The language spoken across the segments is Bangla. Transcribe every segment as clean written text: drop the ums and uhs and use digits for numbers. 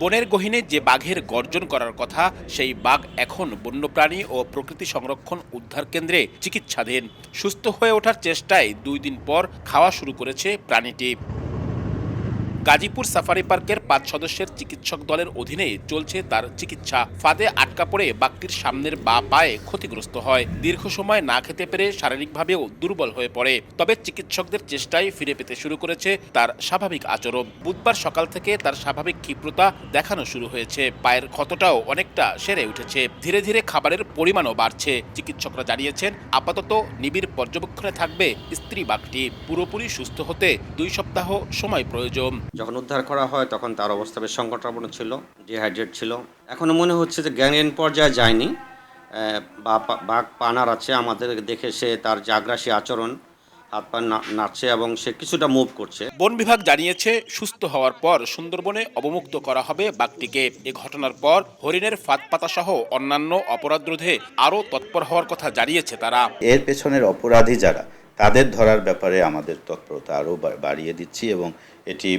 বনের গহীনে যে বাঘের গর্জন করার কথা, সেই বাঘ এখন বন্যপ্রাণী ও প্রকৃতি সংরক্ষণ উদ্ধার কেন্দ্রে চিকিৎসাধীন। সুস্থ হয়ে ওঠার চেষ্টায় 2 দিন পর খাওয়া শুরু করেছে প্রাণীটি। গাজীপুর সাফারি পার্কের 5 সদস্যের চিকিৎসক দলের অধীনে চলছে তার চিকিৎসা। ফাঁদে আটকা পড়ে বাঘটির সামনের বাঁ পায়ে ক্ষতিগ্রস্ত হয়। দীর্ঘ সময় না খেতে পেরে শারীরিকভাবেও দুর্বল হয়ে পড়ে। তবে চিকিৎসকদের চেষ্টায় ফিরে পেতে শুরু করেছে তার স্বাভাবিক আচরণ। বুধবার সকাল থেকে তার স্বাভাবিক ক্ষিপ্রতা দেখানো শুরু হয়েছে। পায়ের ক্ষতটাও অনেকটা সেরে উঠেছে। ধীরে ধীরে খাবারের পরিমাণও বাড়ছে। চিকিৎসকরা জানিয়েছেন, আপাতত নিবিড় পর্যবেক্ষণে থাকবে স্ত্রী বাঘটি। পুরোপুরি সুস্থ হতে 2 সপ্তাহ সময় প্রয়োজন। যখন উদ্ধার করা হয় তখন তার অবস্থা বেশ সংকটাপন্ন ছিল, ডিহাইড্রেট ছিল। এখনও মনে হচ্ছে যে জ্ঞানহীন পর্যায়ে যায়নি। বাঘ পা নাড়াচ্ছে, আমাদের দেখে সে তার যে আগ্রাসী আচরণ, হাত পা নাড়ছে এবং সে কিছুটা মুভ করছে। বন বিভাগ জানিয়েছে, সুস্থ হওয়ার পর সুন্দরবনে অবমুক্ত করা হবে বাঘটিকে। এ ঘটনার পর হরিণের ফাঁদ পাতা সহ অন্যান্য অপরাধ রোধে আরও তৎপর হওয়ার কথা জানিয়েছে তারা। এর পেছনের অপরাধী যারা, তাদের ধরার ব্যাপারে আমাদের তৎপরতা আরও বাড়িয়ে দিচ্ছি এবং এটি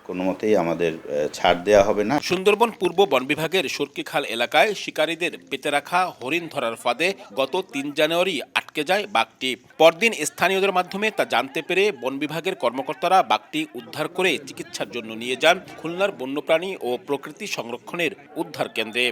কোনো মতেই আমাদের ছাড় দেওয়া হবে না। সুন্দরবন পূর্ব বন বিভাগের সরকিখাল এলাকায় শিকারীদের পেতে রাখা হরিণ ধরার ফাঁদে গত 3 জানুয়ারি আটকে যায় বাঘটি। পরদিন স্থানীয়দের মাধ্যমে তা জানতে পেরে বন বিভাগের কর্মকর্তারা বাঘটি উদ্ধার করে চিকিৎসার জন্য নিয়ে যান খুলনার বন্যপ্রাণী ও প্রকৃতি সংরক্ষণের উদ্ধার কেন্দ্রে।